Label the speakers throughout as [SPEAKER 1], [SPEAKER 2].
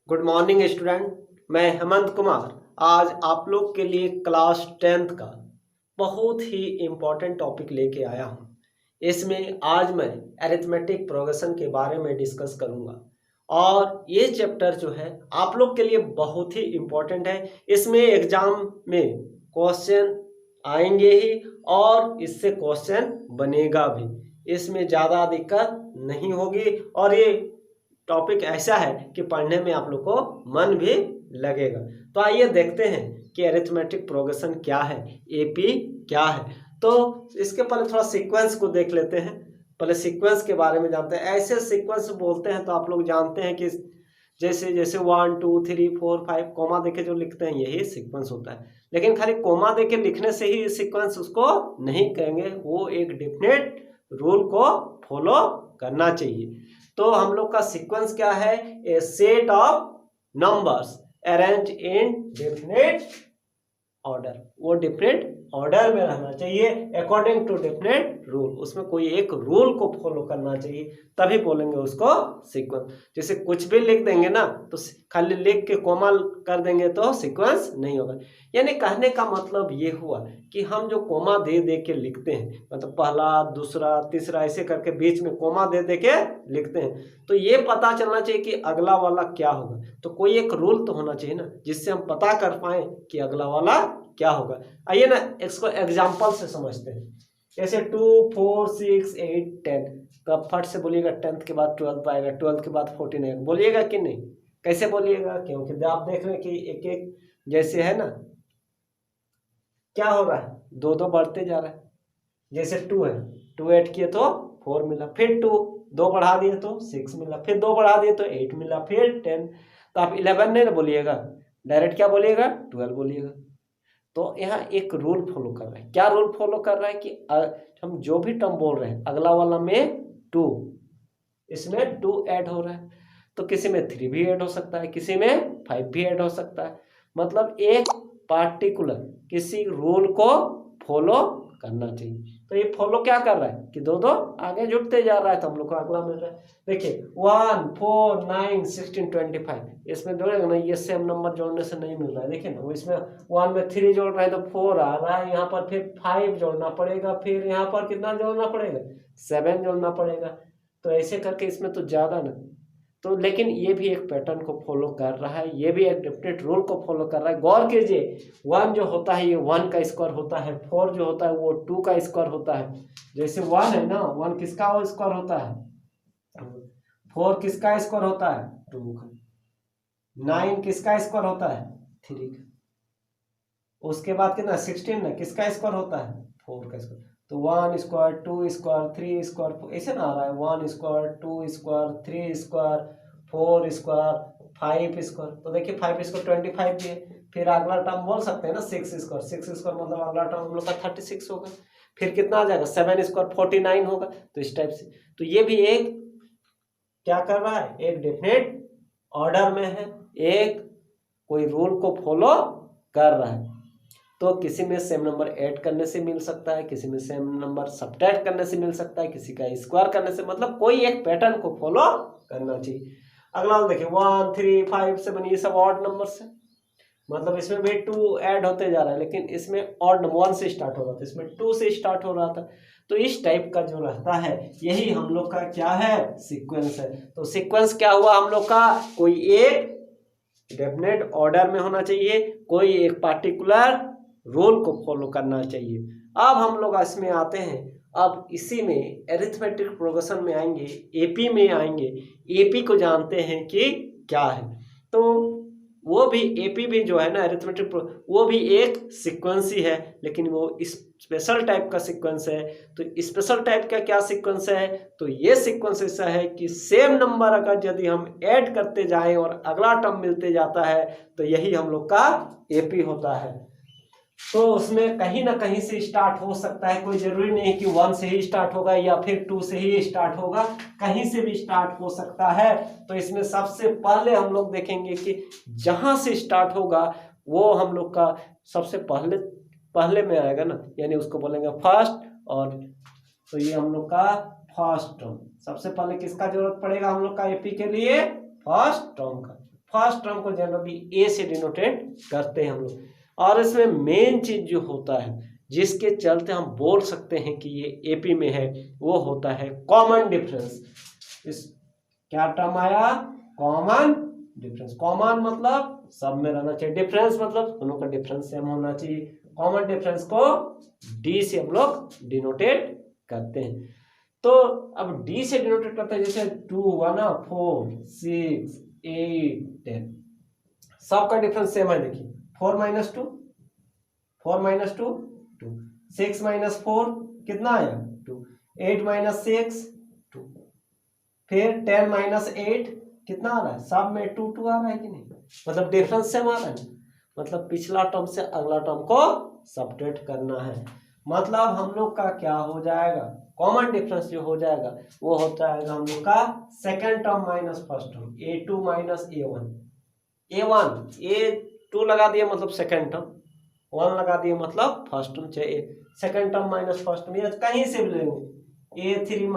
[SPEAKER 1] Good morning student. मैं हेमंत कुमार आज आप लोग के लिए क्लास 10th का बहुत ही इम्पोर्टेंट टॉपिक लेके आया हूँ। इसमें आज मैं अरिथमेटिक प्रोग्रेशन के बारे में डिस्कस करूँगा और ये चैप्टर जो है आप लोग के लिए बहुत ही इम्पोर्टेंट है। इसमें एग्जाम में क्वेश्चन आएंगे ही और इससे क्वेश्चन बनेगा भी, इसमें ज़्यादा दिक्कत नहीं होगी और ये टॉपिक ऐसा है कि पढ़ने में आप लोग को मन भी लगेगा। तो आइए देखते हैं कि अरिथमेटिक प्रोग्रेशन क्या है, एपी क्या है। तो इसके पहले थोड़ा सीक्वेंस को देख लेते हैं। पहले सीक्वेंस के बारे में जानते हैं। ऐसे सीक्वेंस बोलते हैं तो आप लोग जानते हैं कि जैसे जैसे 1 2 3 4 5 कोमा देके जो लिखते हैं यही सीक्वेंस होता है। लेकिन खाली कोमा देके लिखने से ही सीक्वेंस उसको नहीं कहेंगे, वो एक डेफिनेट रूल को फॉलो करना चाहिए। तो हम लोग का सीक्वेंस क्या है? A set of numbers arrange in definite order. वो डेफिनेट ऑर्डर में रहना चाहिए अकॉर्डिंग टू डेफिनेट रूल। उसमें कोई एक रूल को फॉलो करना चाहिए, तभी बोलेंगे उसको सीक्वेंस। जैसे कुछ भी लिख देंगे ना तो खाली लिख के कोमा कर देंगे तो सीक्वेंस नहीं होगा। यानी कहने का मतलब ये हुआ कि हम जो कोमा दे दे के लिखते हैं, मतलब पहला दूसरा तीसरा ऐसे करके बीच में कोमा दे दे के लिखते हैं, तो ये पता चलना चाहिए कि अगला वाला क्या होगा। तो कोई एक रूल तो होना चाहिए ना जिससे हम पता कर पाए कि अगला वाला क्या होगा। आइए ना इसको एग्जाम्पल से समझते हैं। जैसे 2 4 6 8 10, तो अब फट से बोलिएगा 10th के बाद 12th आएगा, 12th के बाद 14 आएगा, बोलिएगा कि नहीं? कैसे बोलिएगा? क्योंकि आप देख रहे हैं कि एक एक जैसे है ना, क्या हो रहा है, दो दो बढ़ते जा रहा है। जैसे 2 है, 2 ऐड किए तो 4 मिला, फिर 2 2 बढ़ा दिए तो 6 मिला, फिर 2 बढ़ा दिए तो 8 मिला, फिर 10। तो आप 11 नहीं ना बोलिएगा, डायरेक्ट क्या बोलिएगा? 12 बोलिएगा। तो यहाँ एक रूल फॉलो कर रहा है। क्या रूल फॉलो कर रहा है कि हम जो भी टर्म बोल रहे हैं अगला वाला में 2, इसमें 2 ऐड हो रहा है। तो किसी में 3 भी ऐड हो सकता है, किसी में 5 भी ऐड हो सकता है। मतलब एक पार्टिकुलर किसी रूल को फॉलो करना चाहिए। तो ये फॉलो क्या कर रहा है कि दो दो आगे जुड़ते जा रहा है, तो हम लोग को अगला मिल रहा है। देखिए 1 4 9 16 25, इसमें जोड़ेगा ना, ये सेम नंबर जोड़ने से नहीं मिल रहा है। देखिए ना, वो इसमें 1 में 3 जोड़ रहा है तो 4 आ रहा है यहाँ पर, फिर 5 जोड़ना पड़ेगा, फिर यहाँ पर कितना जोड़ना पड़ेगा? 7 जोड़ना पड़ेगा। तो ऐसे करके इसमें तो ज़्यादा ना, तो लेकिन ये भी एक पैटर्न को फॉलो कर रहा है, ये भी एक डेफिनेट रूल को फॉलो कर रहा है। गौर कीजिए, 1 जो होता है ये 1 का स्क्वायर होता है, 4 जो होता है वो 2 का स्क्वायर होता है। जैसे 1 है ना, 1 किसका स्क्वायर होता है? 4 किसका स्क्वायर होता है? 2 का। 9 किसका स्क्वायर होता है? 3 का। उसके बाद कितना? 16 ना, किसका स्क्वायर होता है? 4 का स्क्वायर। तो 1 स्क्वायर 2 स्क्वायर 3 स्क्वायर ऐसे ना आ रहा है, 1 square 2 square 3 square 4 square 5 square. तो देखिए 5 स्क्वायर 25 भी है। फिर अगला टर्म बोल सकते हैं ना 6 स्क्वायर, 6 स्क्वायर मतलब अगला टर्म हम लोग का 36 होगा। फिर कितना आ जाएगा? 7 स्क्वायर 49 होगा। तो इस टाइप से तो ये भी एक क्या कर रहा है, एक डेफिनेट ऑर्डर में है, एक कोई रूल को फॉलो कर रहा है। तो किसी में सेम नंबर ऐड करने से मिल सकता है, किसी में सेम नंबर सब्ट्रैक्ट करने से मिल सकता है, किसी का स्क्वायर करने से, मतलब कोई एक पैटर्न को फॉलो करना चाहिए। अगला देखिए 1 3 5 7, ये सब ऑड नंबर्स है, मतलब इसमें भी 2 ऐड होते जा रहा है, लेकिन इसमें ऑड नंबर 1 से स्टार्ट हो रहा था, इसमें 2 से स्टार्ट हो रहा था। तो इस टाइप का जो रहता है यही हम लोग का क्या है? सीक्वेंस है। तो सीक्वेंस क्या हुआ हम लोग का? कोई एक डेफिनेट ऑर्डर में होना चाहिए, कोई एक पार्टिकुलर रूल को फॉलो करना चाहिए। अब हम लोग इसमें आते हैं, अब इसी में अरिथमेटिक प्रोग्रेशन में आएंगे, एपी में आएंगे। एपी को जानते हैं कि क्या है, तो वो भी एपी भी जो है ना अरिथमेटिक वो भी एक सीक्वेंस ही है, लेकिन वो स्पेशल टाइप का सीक्वेंस है। तो स्पेशल टाइप का क्या सीक्वेंस है? तो ये सीक्वेंस ऐसा है कि सेम नंबर अगर यदि हम ऐड करते जाएं और अगला टर्म मिलते जाता है तो यही हम लोग का एपी होता है। तो उसमें कहीं ना कहीं से स्टार्ट हो सकता है, कोई जरूरी नहीं कि 1 से ही स्टार्ट होगा या फिर 2 से ही स्टार्ट होगा, कहीं से भी स्टार्ट हो सकता है। तो इसमें सबसे पहले हम लोग देखेंगे कि जहां से स्टार्ट होगा वो हम लोग का सबसे पहले में आएगा ना, यानी उसको बोलेंगे फर्स्ट। और तो ये हम लोग का फर्स्ट टर्म, सबसे पहले किसका जरूरत पड़ेगा हम लोग का एपी के लिए? फर्स्ट टर्म का। फर्स्ट टर्म को जनरली ए से डिनोटेट करते हैं हम लोग। और इसमें मेन चीज जो होता है जिसके चलते हम बोल सकते हैं कि ये एपी में है, वो होता है कॉमन डिफरेंस। इस क्या टर्म आया? Common difference. कॉमन मतलब सब में रहना चाहिए, डिफरेंस मतलब दोनों का डिफरेंस सेम होना चाहिए। कॉमन डिफरेंस को डी से हम लोग डिनोटेट करते हैं। तो अब डी से डिनोटेट करते हैं, जैसे 2 1 4 6 8 10, सबका डिफरेंस सेम है। देखिए 4 - 2 2, 6 - 4 कितना आया? 2, 8 - 6 2, फिर 10 - 8 कितना आ रहा है? सब में 2 2 आ रहा है कि नहीं? मतलब डिफरेंस सेम आ रहा है, मतलब पिछला टर्म से अगला टर्म को सबट्रैक्ट करना है। मतलब हम लोग का क्या हो जाएगा? कॉमन डिफरेंस जो हो जाएगा वो होता है हम लोग का second term minus first term, a2 - a1 a2 लगा दिए मतलब सेकेंड टर्म, 1 लगा दिए मतलब फर्स्ट टर्म, चाहे second term minus first term या कहीं से भी लेंगे, a3 -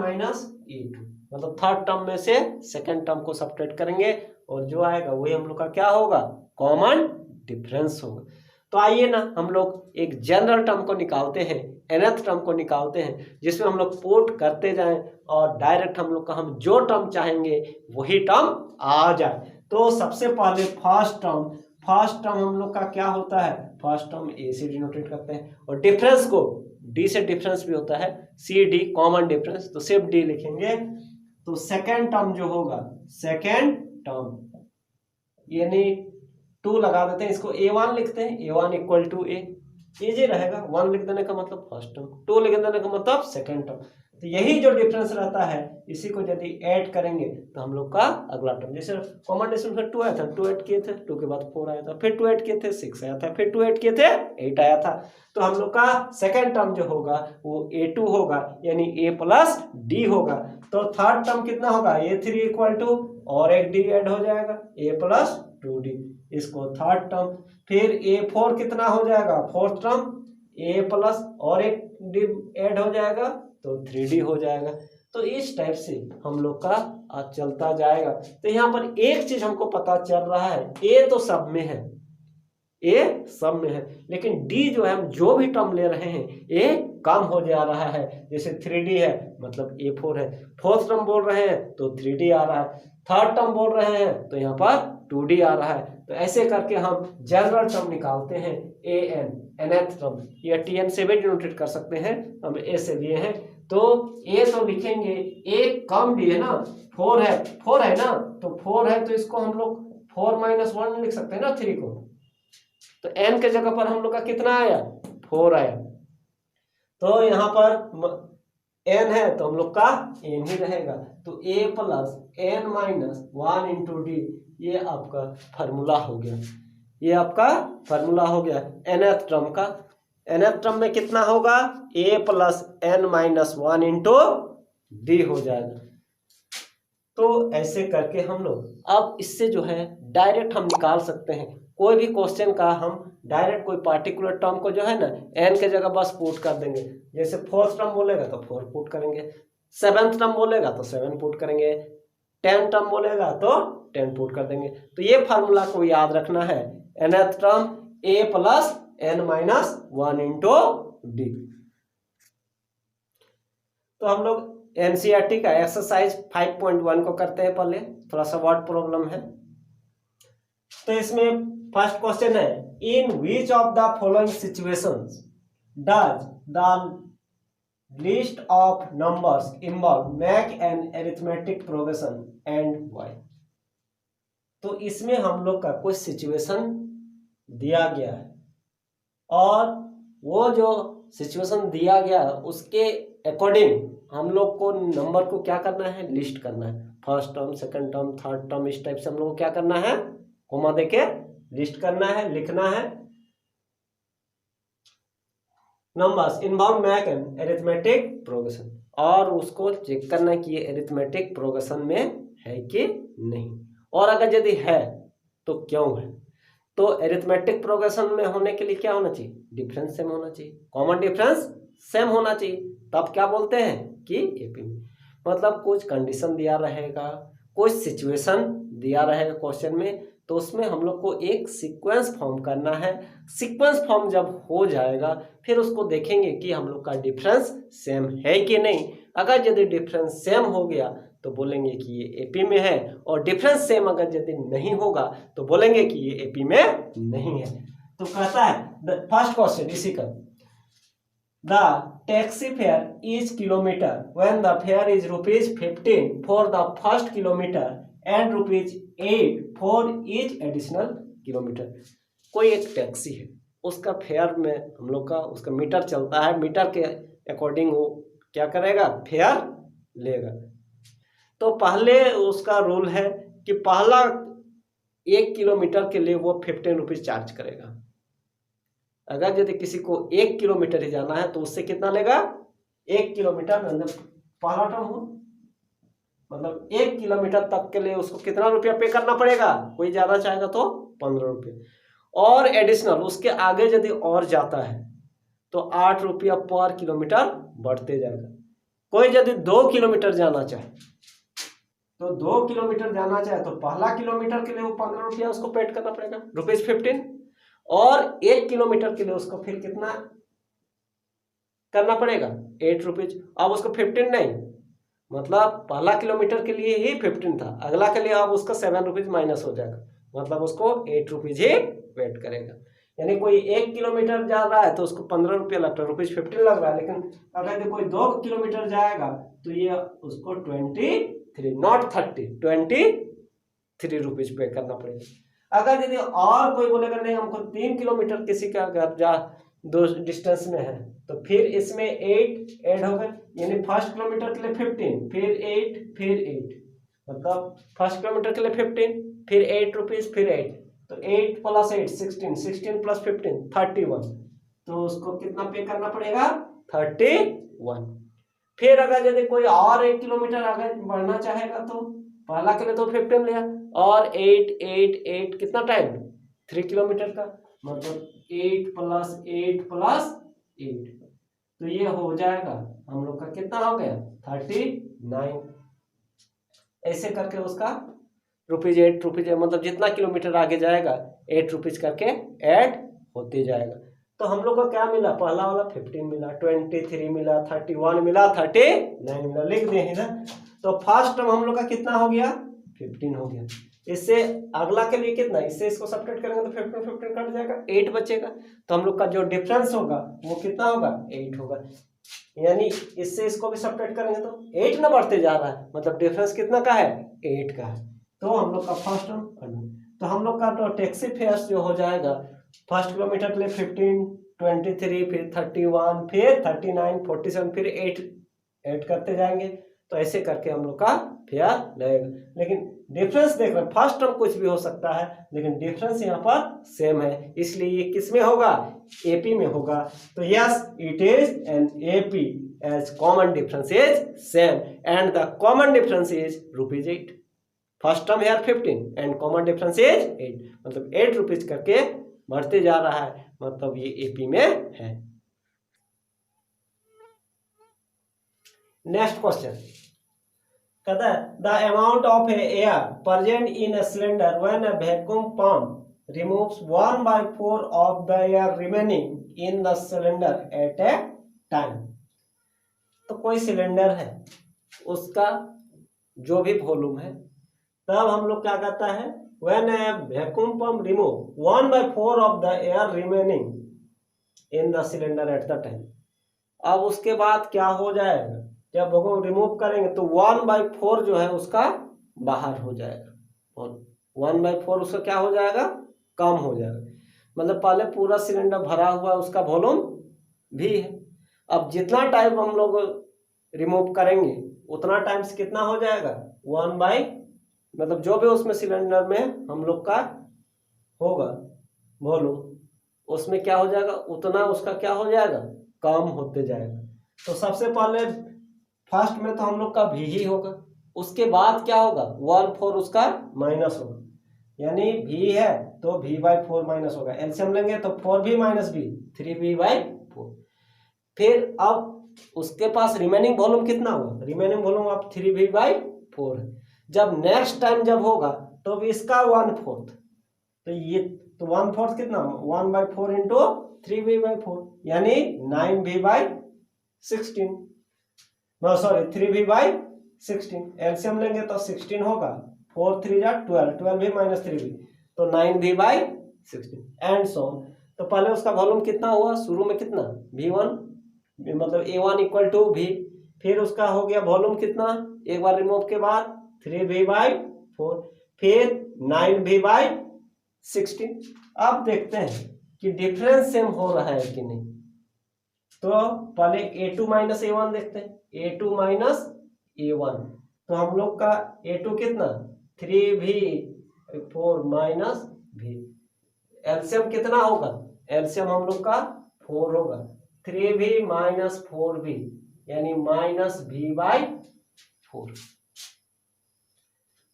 [SPEAKER 1] a2 मतलब थर्ड टर्म में से सेकेंड टर्म को सबट्रैक्ट करेंगे और जो आएगा वही हम लोग का क्या होगा? कॉमन डिफरेंस होगा। तो आइए ना हम लोग एक जनरल टर्म को निकालते हैं, nth टर्म को निकालते हैं, जिसमें हम लोग पुट करते जाएं और डायरेक्ट हम लोग का हम जो टर्म चाहेंगे वही टर्म आ जाए। तो सबसे पहले फर्स्ट टर्म हम लोग का क्या होता है? फर्स्ट टर्म ए से डिनोटेट करते हैं और डिफरेंस को डी से डिफरेंस भी होता है, सी डी कॉमन डिफरेंस, तो सिर्फ डी लिखेंगे। तो सेकेंड टर्म जो होगा, सेकेंड टर्म यानी 2 लगा देते हैं, इसको a1 लिखते हैं, a1 = a, इजी रहेगा। 1 लिख देने का मतलब फर्स्ट टर्म, 2 लिख देने का मतलब सेकेंड टर्म। तो यही जो डिफरेंस रहता है इसी को यदि ऐड करेंगे तो हम लोग का अगला टर्म, जैसे कॉमन डिफरेंस में 2 आया था, 2 ऐड किए थे, 2 के बाद 4 आया था, फिर 2 ऐड किए थे 6 आया था, फिर 2 ऐड किए थे 8 आया था। तो हम लोग का सेकेंड टर्म जो होगा वो a2 होगा, यानी a + d होगा। तो थर्ड टर्म कितना होगा? a3 = और एक d ऐड हो जाएगा, a + 2d, इसको थर्ड टर्म। फिर a4 कितना हो जाएगा? फोर्थ टर्म, a + और एक d ऐड हो जाएगा तो 3d हो जाएगा। तो इस टाइप से हम लोग का आज चलता जाएगा। तो यहाँ पर एक चीज हमको पता चल रहा है, a तो सब में है, a सब में है, लेकिन d जो है हम जो भी टर्म ले रहे हैं a कम हो जा रहा है। जैसे 3d है मतलब a4 है, फोर्थ टर्म बोल रहे हैं तो 3d आ रहा है, थर्ड टर्म बोल रहे हैं तो यहाँ पर 2d आ रहा है। तो ऐसे करके हम जनरल टर्म निकालते हैं, nth टर्म या tn से भी डिनोटेट कर सकते हैं, हम a से लिए हैं। तो a तो लिखेंगे, a कम d है ना, 4 है ना, तो 4 है तो इसको हम लोग 4 - 1 लिख सकते हैं ना 3 को। तो n के जगह पर हम लोग का कितना आया? 4 आया। तो यहाँ पर n है तो हम लोग का n ही रहेगा। तो a + n - 1 × d, ये आपका फार्मूला हो गया, ये आपका फार्मूला हो गया nth टर्म का। nth टर्म में कितना होगा? a + n - 1 × d हो जाएगा। तो ऐसे करके हम लोग अब इससे जो है डायरेक्ट हम निकाल सकते हैं कोई भी क्वेश्चन का, हम डायरेक्ट कोई पार्टिकुलर टर्म को जो है ना n के जगह बस पुट कर देंगे। जैसे फोर्थ टर्म बोलेगा तो 4 पुट करेंगे, सेवेंथ टर्म बोलेगा तो 7 पुट करेंगे, 10 टर्म बोलेगा तो 10 पुट कर देंगे। तो ये फार्मूला को याद रखना है, nth term a + n - 1 × d। तो हम लोग एनसीईआरटी का एक्सरसाइज 5.1 को करते हैं, पहले थोड़ा सा वर्ड प्रॉब्लम है। तो इसमें फर्स्ट क्वेश्चन है, in which of the following situations does the list of numbers involve make an arithmetic progression and why. तो इसमें हम लोग का कोई सिचुएशन दिया गया है और वो जो सिचुएशन दिया गया है उसके अकॉर्डिंग हम लोग को नंबर को क्या करना है? लिस्ट करना है। First term, second term, third term, इस टाइप से हम लोग को क्या करना है? कोमा देके लिस्ट करना है, लिखना है। Numbers involve make an arithmetic progression, और उसको चेक करना है कि ये अरिथमेटिक प्रोग्रेशन में है कि नहीं, और अगर यदि है तो क्यों है। तो अरिथमेटिक प्रोग्रेशन में होने के लिए क्या होना चाहिए? डिफरेंस सेम होना चाहिए, कॉमन डिफरेंस सेम होना चाहिए, तब क्या बोलते हैं कि एपी में। मतलब कुछ कंडीशन दिया रहेगा, कुछ सिचुएशन दिया रहेगा क्वेश्चन में, तो उसमें हम लोग को एक सीक्वेंस फॉर्म करना है। सीक्वेंस फॉर्म जब हो जाएगा फिर उसको देखेंगे कि हम लोग का डिफरेंस सेम है कि नहीं। अगर यदि डिफरेंस सेम हो गया तो बोलेंगे कि ये एपी में है, और डिफरेंस सेम अगर यदि नहीं होगा तो बोलेंगे कि ये एपी में नहीं है। तो कहता है फर्स्ट क्वेश्चन इसी का, the taxi fare is kilometre when the fair is ₹15 for the first kilometre and ₹8 for each additional kilometre. कोई एक टैक्सी है, उसका फेयर में हम लोग का उसका मीटर चलता है, मीटर के अकॉर्डिंग वो क्या करेगा, फेयर लेगा। तो पहले उसका रूल है कि पहला 1 किलोमीटर के लिए वो ₹15 चार्ज करेगा। अगर यदि किसी को 1 किलोमीटर ही जाना है तो उससे कितना लेगा, 1 किलोमीटर मतलब पहला टर्म हो, मतलब 1 किलोमीटर तक के लिए उसको कितना रुपया पे करना पड़ेगा। कोई ज़्यादा चाहेगा तो ₹15, और एडिशनल उसके आगे यदि और जाता है तो ₹8 पर किलोमीटर बढ़ते जाएगा। कोई यदि 2 किलोमीटर जाना चाहे तो 2 किलोमीटर जाना चाहे तो पहला किलोमीटर के लिए वो ₹15 उसको पेड करना पड़ेगा, ₹15, और 1 किलोमीटर के लिए उसको फिर कितना करना पड़ेगा, ₹8। अब उसको 15 नहीं, मतलब पहला किलोमीटर के लिए ही 15 था, अगला के लिए अब उसका ₹7 माइनस हो जाएगा, मतलब उसको ₹8 ही वेट करेगा। यानी कोई 1 किलोमीटर जा रहा है तो उसको ₹15 लगता है, ₹15 लग रहा है। लेकिन अगर कोई 2 किलोमीटर जाएगा तो ये उसको 23 नॉट 30 ₹23 पे करना पड़ेगा। अगर यदि और कोई बोलेगा नहीं हमको 3 किलोमीटर किसी का घर जा दो डिस्टेंस में है तो फिर इसमें 8 ऐड हो गए, यानी फर्स्ट किलोमीटर के लिए 15 फिर 8 फिर 8, मतलब फर्स्ट किलोमीटर के लिए 15 फिर ₹8 फिर 8, तो 8 + 8 16, 16 + 15 31, तो उसको कितना पे करना पड़ेगा, 31। फिर अगर यदि कोई और 1 किलोमीटर आगे बढ़ना चाहेगा तो पहला के लिए तो 15 लिया, और 8 8 8 कितना टाइम, 3 किलोमीटर का, मतलब 8 + 8 + 8, तो ये हो जाएगा हम लोग का कितना हो गया, 39। ऐसे करके उसका ₹8 मतलब जितना किलोमीटर आगे जाएगा ₹8 करके ऐड होते जाएगा। तो हम लोग को क्या मिला, पहला वाला 15 मिला, 23 मिला, 31 मिला, 39 मिला, लिख दिए है ना। तो फर्स्ट टर्म हम लोग का कितना हो गया, 15 हो गया। इससे अगला के लिए कितना, इससे इसको सब्ट्रैक्ट करेंगे तो 15 15 कट जाएगा, 8 बचेगा। तो हम लोग का जो डिफरेंस होगा वो कितना होगा, 8 होगा। यानी इससे इसको भी सब्ट्रैक्ट करेंगे तो 8 ना बढ़ते जा रहा है, मतलब डिफरेंस कितना का है, 8 का है। तो हम लोग का फर्स्ट टर्म करना, तो हम लोग का तो टैक्सी फेयर जो हो जाएगा फर्स्ट किलोमीटर के लिए 15 23 फिर 31 फिर 39 47 फिर 8 ऐड करते जाएंगे। तो ऐसे करके हम लोग का फेयर लगेगा। लेकिन डिफरेंस देख रहे हैं, फर्स्ट टर्म कुछ भी हो सकता है लेकिन डिफरेंस यहाँ पर सेम है, इसलिए ये किस में होगा, एपी में होगा। तो yes it is an AP as common difference is same and the common difference is ₹8। First term है 15 एंड कॉमन डिफरेंस इज 8, मतलब ₹8 करके बढ़ते जा रहा है, मतलब ये एपी में है। नेक्स्ट क्वेश्चन कहता है the amount of air present in a cylinder when a vacuum pump removes 1/4 of the air remaining in the cylinder eight A time. तो कोई सिलेंडर है, उसका जो भी वॉल्यूम है, तब हम लोग क्या कहता है, when a vacuum pump remove 1/4 of the air remaining in the cylinder at the time। अब उसके बाद क्या हो जाएगा, जब वैक्यूम रिमूव करेंगे तो 1/4 जो है उसका बाहर हो जाएगा, और 1/4 उसका क्या हो जाएगा, कम हो जाएगा। मतलब पहले पूरा सिलेंडर भरा हुआ उसका वॉल्यूम भी है, अब जितना टाइम हम लोग रिमूव करेंगे उतना टाइम से कितना हो जाएगा, 1/, मतलब जो भी उसमें सिलेंडर में हम लोग का होगा वॉल्यूम उसमें क्या हो जाएगा, उतना उसका क्या हो जाएगा, कम होते जाएगा। तो सबसे पहले फर्स्ट में तो हम लोग का भी ही होगा, उसके बाद क्या होगा, 1/4 उसका माइनस होगा, यानी भी है तो v/4 माइनस होगा, एलसीएम लेंगे तो 4v - v 3v/4। फिर अब उसके पास रिमेनिंग वॉल्यूम कितना होगा, रिमेनिंग वॉल्यूम अब 3v/4 है। जब नेक्स्ट टाइम जब होगा तो इसका 1/4, तो ये तो 1/4 कितना 1/4 इंटू 3v/4 यानी 9v/16 सॉरी 3v/16 एलसीएम लेंगे तो 16 होगा 4 3 जा 12 12v माइनस 3v तो 9v/16 एंड सो तो पहले उसका वॉल्यूम कितना हुआ शुरू में कितना v1 मतलब a1 इक्वल टू v फिर उसका हो गया वॉल्यूम कितना एक बार रिमूव के बाद 3v/4 फिर 9v/16। अब देखते हैं कि डिफरेंस सेम हो रहा है कि नहीं। तो पहले a2 माइनस a1 देखते हैं a2 माइनस a1 तो हम लोग का a2 कितना 3v/4 माइनस v एलसीएम कितना होगा एलसीएम हम लोग का 4 होगा 3v माइनस 4v यानी माइनस v/4।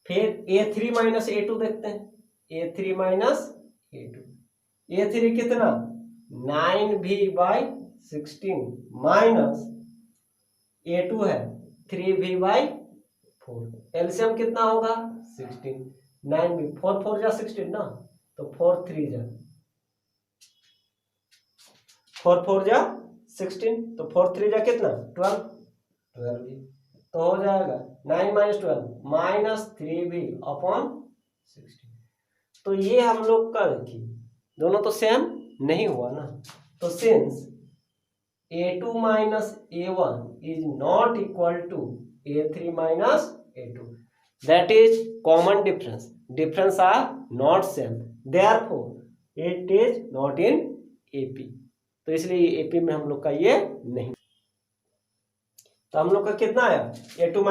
[SPEAKER 1] फिर a3 माइनस a2 देखते हैं a3 माइनस a2 a3 कितना 9v/16 माइनस a2 है 3v/4 एलसीएम कितना होगा 16 9v 4 4 जा 16 ना तो 4 3 जा 4 4 जा 16 तो 4 3 जा कितना 12 12v तो हो जाएगा 9 माइनस 12 माइनस 3v/16। तो ये हम लोग का देखिए दोनों तो सेम नहीं हुआ ना तो since a2 minus a1 is not equal to a3 minus a2 that is common difference are not same therefore it is not in AP तो इसलिए एपी में हम लोग का ये नहीं। तो हम लोग का कितना आया a2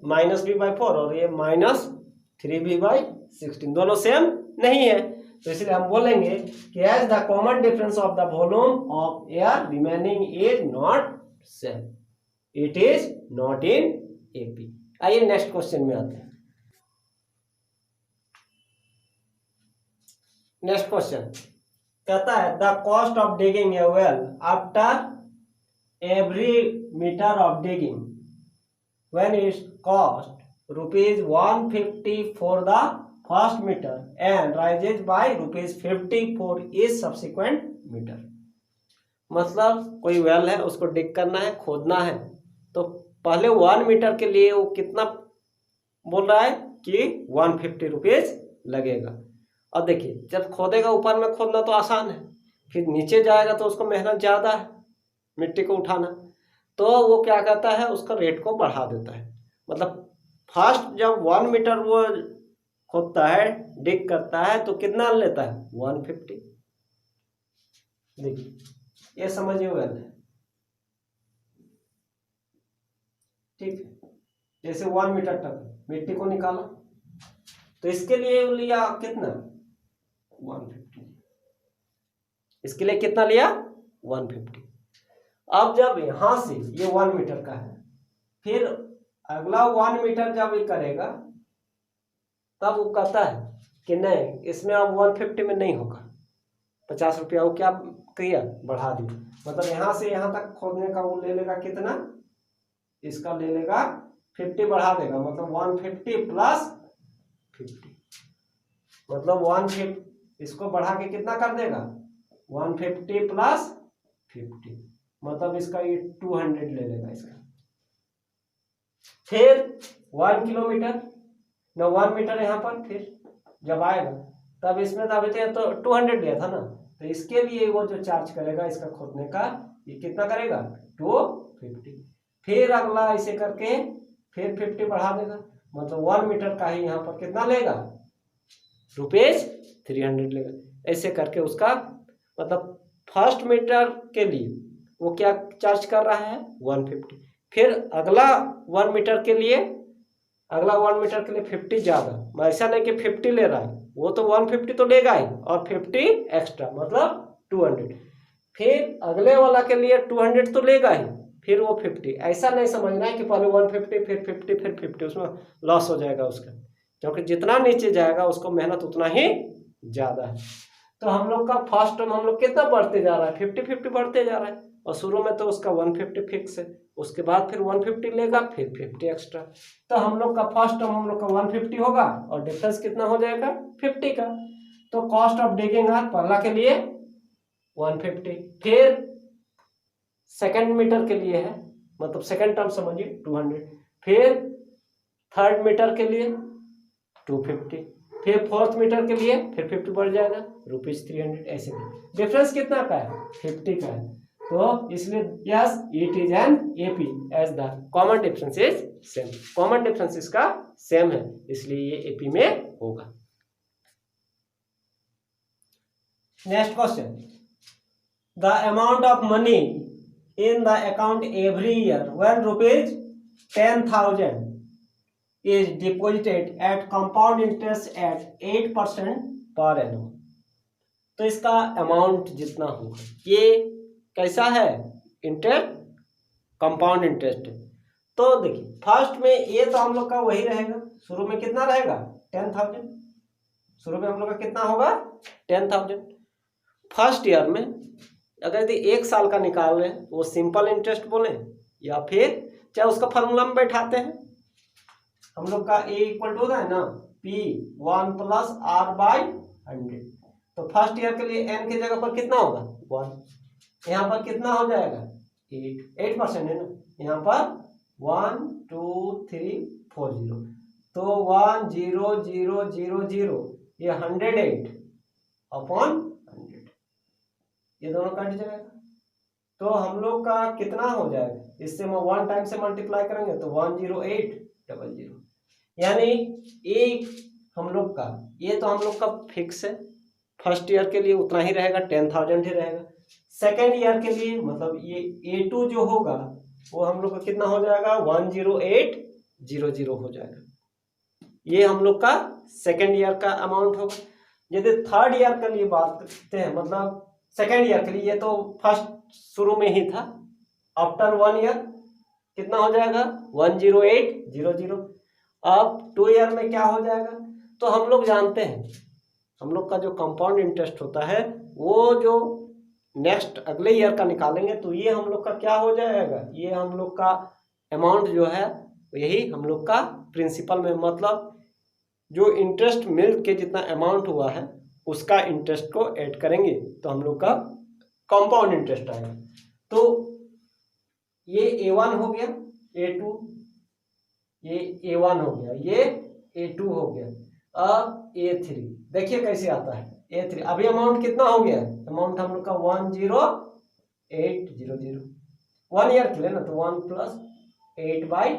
[SPEAKER 1] माइनस v/4 और ये माइनस 3v/16 दोनों सेम नहीं है तो इसलिए हम बोलेंगे कि as the common difference of the volume of air remaining is not same it is not in AP. आइए नेक्स्ट क्वेश्चन में आते हैं। नेक्स्ट क्वेश्चन कहता है the cost of digging a well after every metre of digging when its cost ₹150 for the first metre and rises by ₹50 for each subsequent metre. मतलब कोई well है उसको डिग करना है खोदना है तो पहले 1 मीटर के लिए वो कितना बोल रहा है कि ₹150 लगेगा। अब देखिए जब खोदेगा ऊपर में खोदना तो आसान है फिर नीचे जाएगा तो उसको मेहनत ज़्यादा है मिट्टी को उठाना तो वो क्या कहता है उसका रेट को बढ़ा देता है। मतलब फर्स्ट जब 1 मीटर वो खोदता है डिग करता है तो कितना लेता है 150। देखिए ये समझिए वेल है ठीक है जैसे 1 मीटर तक मिट्टी को निकाला तो इसके लिए लिया कितना 150 इसके लिए कितना लिया 150। अब जब यहां से ये 1 मीटर का है फिर अगला 1 मीटर जब ये करेगा तब वो कहता है कि नहीं इसमें अब 150 में नहीं होगा 50 रुपया वो क्या किया बढ़ा दिया। मतलब यहाँ से यहाँ तक खोदने का वो ले लेगा कितना इसका ले लेगा 50 बढ़ा देगा मतलब 150 प्लस 50 मतलब 150 इसको बढ़ा के कितना कर देगा 150 प्लस 50 मतलब इसका ये 200 ले लेगा इसका। फिर 1 किलोमीटर न 1 मीटर यहाँ पर फिर जब आएगा तब इसमें तो अभी तो 200 लिया था ना तो इसके लिए वो जो चार्ज करेगा इसका खोदने का ये कितना करेगा 250। फिर अगला ऐसे करके फिर 50 बढ़ा देगा मतलब 1 मीटर का ही यहाँ पर कितना लेगा ₹300 लेगा। ऐसे करके उसका मतलब फर्स्ट मीटर के लिए वो क्या चार्ज कर रहा है 150। फिर अगला 1 मीटर के लिए 50 ज़्यादा ऐसा नहीं कि 50 ले रहा है वो तो 150 तो लेगा ही और 50 एक्स्ट्रा मतलब 200। फिर अगले वाला के लिए 200 तो लेगा ही फिर वो 50। ऐसा नहीं समझना है कि पहले 150 फिर 50 फिर 50 उसमें लॉस हो जाएगा उसका क्योंकि जितना नीचे जाएगा उसको मेहनत उतना ही ज़्यादा है। तो हम लोग का फर्स्ट टर्म हम लोग कितना बढ़ते जा रहा है 50 बढ़ते जा रहा है और शुरू में तो उसका 150 फिक्स है उसके बाद फिर 150 लेगा फिर 50 एक्स्ट्रा। तो हम लोग का फर्स्ट टर्म हम लोग का 150 होगा और डिफरेंस कितना हो जाएगा 50 का। तो कॉस्ट ऑफ डिगिंग अर्थ पहला के लिए 150, फिर सेकंड मीटर के लिए है, मतलब सेकंड टर्म समझिए 200, फिर थर्ड मीटर के लिए 250, फिर फोर्थ मीटर के लिए फिर 50 बढ़ जाएगा ₹300, ऐसे डिफरेंस कितना का है 50 का है। तो इसलिए yes it is an AP as the common difference is same, common difference इसका सेम है, इसलिए ये एपी में होगा। Next question, the amount of money in the account every year when ₹10,000 is deposited at compound interest at 8% per annum। तो इसका amount जितना होगा, ये कैसा है इंटरेस्ट, कंपाउंड इंटरेस्ट। तो देखिए फर्स्ट में ये तो हम लोग का वही रहेगा, शुरू में कितना रहेगा 10,000, शुरू में हम लोग का कितना होगा 10,000। फर्स्ट ईयर में अगर यदि 1 साल का निकाल रहे हैं वो सिंपल इंटरेस्ट बोले, या फिर चाहे उसका फॉर्मूला में बैठाते हैं हम लोग का ए इक्वल टू होता है ना P1 + R/100। तो फर्स्ट ईयर के लिए n की जगह पर कितना होगा 1, यहाँ पर कितना हो जाएगा 8% है ना, यहाँ पर 1 2 3 4 0, तो 1 0 0 0 0, ये 108/100, ये दोनों कट जाएगा। तो हम लोग का कितना हो जाएगा, इससे हम 1 टाइम से मल्टीप्लाई करेंगे तो 10800, यानी ये हम लोग का, ये तो हम लोग का फिक्स है, फर्स्ट ईयर के लिए उतना ही रहेगा 10,000 ही रहेगा। सेकेंड ईयर के लिए मतलब ये A2 जो होगा वो हम लोग का कितना हो जाएगा 10800 हो जाएगा, ये हम लोग का सेकेंड ईयर का अमाउंट होगा। यदि थर्ड ईयर के लिए बात करते हैं, मतलब सेकेंड ईयर के लिए, ये तो फर्स्ट शुरू में ही था, आफ्टर 1 ईयर कितना हो जाएगा 10800। अब 2 ईयर में क्या हो जाएगा, तो हम लोग जानते हैं हम लोग का जो कंपाउंड इंटरेस्ट होता है वो जो नेक्स्ट अगले ईयर का निकालेंगे तो ये हम लोग का क्या हो जाएगा, ये हम लोग का अमाउंट जो है यही हम लोग का प्रिंसिपल में, मतलब जो इंटरेस्ट मिल के जितना अमाउंट हुआ है उसका इंटरेस्ट को ऐड करेंगे तो हम लोग का कंपाउंड इंटरेस्ट आएगा। तो ये A1 हो गया, A2, ये A1 हो गया, ये A2 हो गया, अब A3 देखिए कैसे आता है। A3 अभी अमाउंट कितना हो गया, अमाउंट हम लोग का 10800, 1 ईयर के लिए ना, तो 1 + 8/100,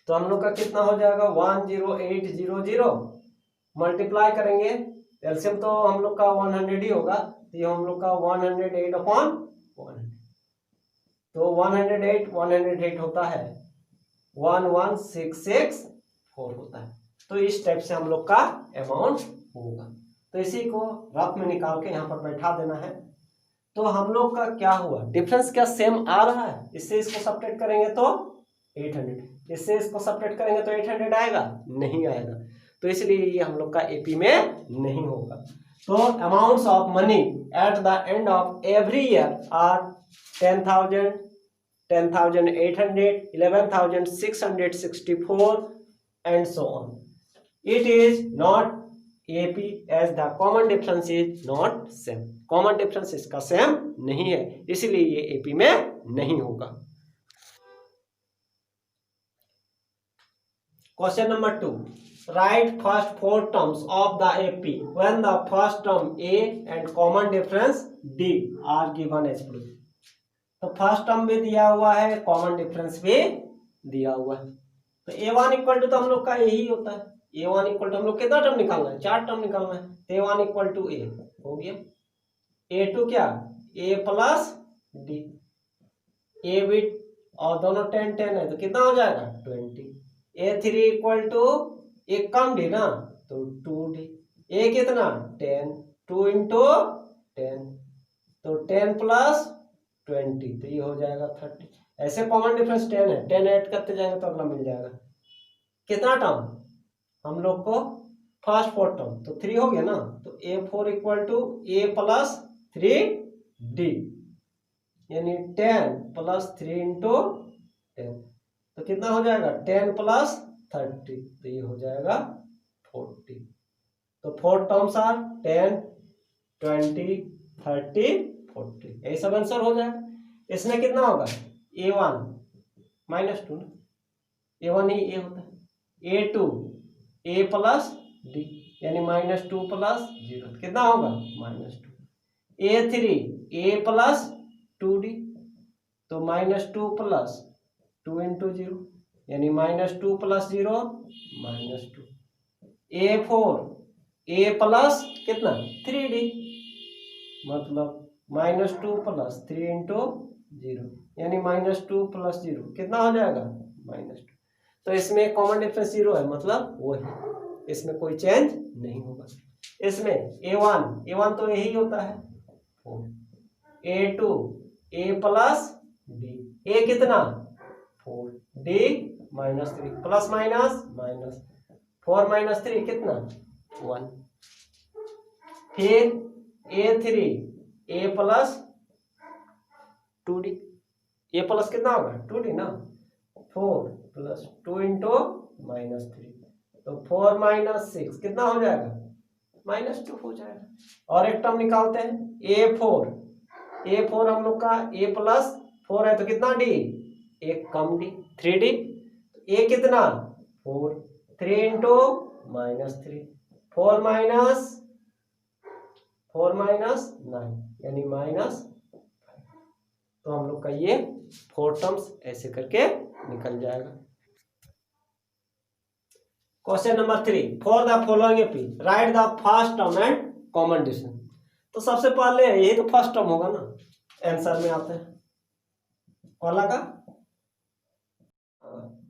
[SPEAKER 1] तो हम लोग का कितना हो जाएगा 10800, मल्टीप्लाई करेंगे, एलसीएम तो हम लोग का 100 ही होगा, तो ये हम लोग का 108/100, तो 108 होता है 11664 होता है। तो इस टाइप से हम लोग का अमाउंट होगा। तो इसी को रफ में निकाल के यहाँ पर बैठा देना है। तो हम लोग का क्या हुआ, डिफरेंस क्या सेम आ रहा है, इससे इसको सब्ट्रैक्ट करेंगे तो 800, इससे इसको सब्ट्रैक्ट करेंगे तो 800 आएगा, नहीं आएगा, तो इसलिए ये हम लोग का एपी में नहीं होगा। तो amounts of money at the end of every year are 10,000, 10,800, 11,664 and so on. It is not AP as the common difference is not same. Common difference इसका सेम नहीं है, इसीलिए ये AP में नहीं होगा। Question number 2. Write first 4 terms of the AP when the first term A and common difference D are given as follows. तो first term भी दिया हुआ है, कॉमन डिफरेंस भी दिया हुआ है। तो A1 इक्वल टू तो हम लोग का यही होता है, A1 इक्वल टू हम लोग कितना टर्म निकालना है, 4 टर्म निकालना है, तो A1 इक्वल टू A हो गया, A2 क्या A + D, A बिट और दोनों 10 10 है तो कितना हो जाएगा 20, A3 इक्वल टू एक कम D ना तो 2D, A कितना 10, 2 × 10 तो 10 + 20, तो ये हो जाएगा 30। ऐसे कॉमन डिफरेंस 10 है, 10 ऐड करते जाएंगे तो अगला मिल जाएगा। कितना टर्म हम लोग को, फर्स्ट 4 टर्म तो 3 हो गया ना, तो A4 equal to A + 3D, यानी 10 + 3 × 10, तो कितना हो जाएगा 10 + 30, तो ये हो जाएगा 40। तो 4 टर्म्स आर 10, 20, 30, 40, यही सब आंसर हो जाएगा। इसमें कितना होगा A1 -2 ना, A1 ही A होता है, A2 A प्लस D यानी -2 प्लस 0 कितना होगा -2, A3 A प्लस 2D तो -2 प्लस 2 इंटू 0 यानी -2 प्लस 0 -2, A4 A प्लस कितना 3D मतलब -2 प्लस 3 इंटू 0 यानी -2 प्लस 0 कितना हो जाएगा -2। तो इसमें कॉमन डिफरेंस 0 है मतलब वही, इसमें कोई चेंज नहीं होगा। इसमें A1 तो यही होता है 4, A2 A plus D A कितना 4 D -3 प्लस माइनस माइनस 4 - 3 कितना 1, फिर A3 A plus 2D A plus कितना होगा 2D ना, 4 प्लस 2 इंटू -3 तो 4 - 6 कितना हो जाएगा -2 हो जाएगा। और एक टर्म निकालते हैं A4 हम लोग का A प्लस 4 है तो कितना D एक कम D 3D A कितना 4 3 इंटू -3 4 माइनस 9 यानी -5। तो हम लोग का ये 4 टर्म्स ऐसे करके निकल जाएगा। Question number 3 for the following AP right the first term and common difference. तो सबसे पहले यही तो फर्स्ट टर्म होगा ना, आंसर में आते हैं पहला का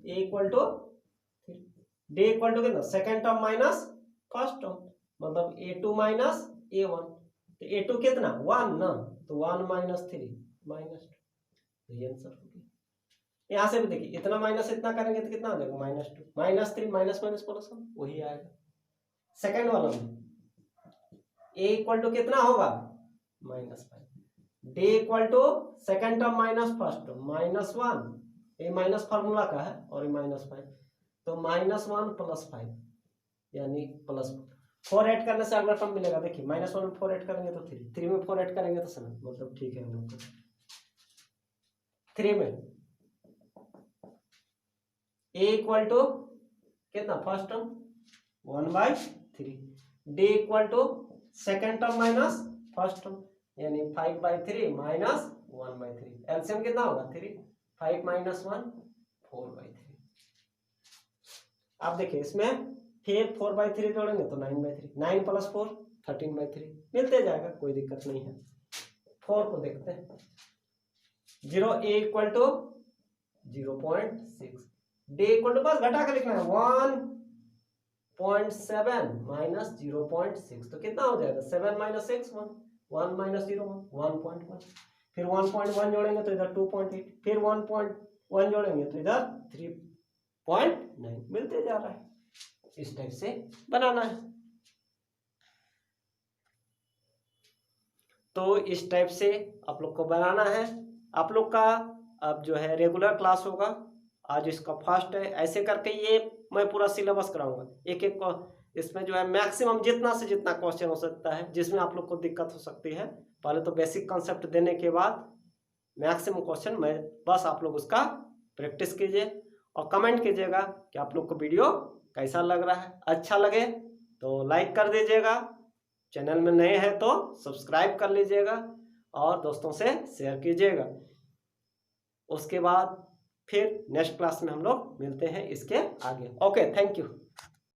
[SPEAKER 1] A equal to D equal to कितना second term minus first term मतलब A2 माइनस A1 तो A2 कितना 1 ना तो 1 - 3 -2 ये आंसर हो गया। यहाँ से भी देखिए इतना माइनस इतना करेंगे तो कितना आ जाएगा -2 -3 माइनस माइनस प्लस वही आएगा। सेकंड वाला में A इक्वल टू कितना होगा -5 D equal to second term minus first term -1 ये माइनस फार्मूला का है और ये -5 तो -1 + 5 यानी +4 ऐड करने से अगला टर्म मिलेगा। देखिए -1 में 4 ऐड करेंगे तो 3 में 4 ऐड करेंगे तो 7 मतलब ठीक है हम लोग 3 में A इक्वल टू कितना first term 1/3 D equal to second term minus first term यानी 5/3 माइनस 1/3 एलसीएम कितना होगा 3 5 - 1 4/3। आप देखिए इसमें फिर 4/3 जोड़ेंगे तो 9/3 9 + 4 13/3 मिलते जाएगा कोई दिक्कत नहीं है। 4 को देखते हैं 0 A equal to 0.6 D equal to बस घटा कर लिखना है 1.7 माइनस 0.6 तो कितना हो जाएगा 7 - 6 1 - 0 1.1 फिर 1.1 जोड़ेंगे तो इधर 2.8 फिर 1.1 जोड़ेंगे तो इधर 3.9 मिलते जा रहा है। इस टाइप से बनाना है। तो इस टाइप से आप लोग को बनाना है। आप लोग का अब जो है रेगुलर क्लास होगा, आज इसका फर्स्ट है। ऐसे करके ये मैं पूरा सिलेबस कराऊंगा एक एक को, इसमें जो है मैक्सिमम जितना से जितना क्वेश्चन हो सकता है जिसमें आप लोग को दिक्कत हो सकती है। पहले तो बेसिक कंसेप्ट देने के बाद मैक्सिमम क्वेश्चन मैं बस आप लोग उसका प्रैक्टिस कीजिए और कमेंट कीजिएगा कि आप लोग को वीडियो कैसा लग रहा है। अच्छा लगे तो लाइक कर दीजिएगा, चैनल में नए हैं तो सब्सक्राइब कर लीजिएगा और दोस्तों से शेयर कीजिएगा। उसके बाद फिर नेक्स्ट क्लास में हम लोग मिलते हैं इसके आगे। Okay, thank you.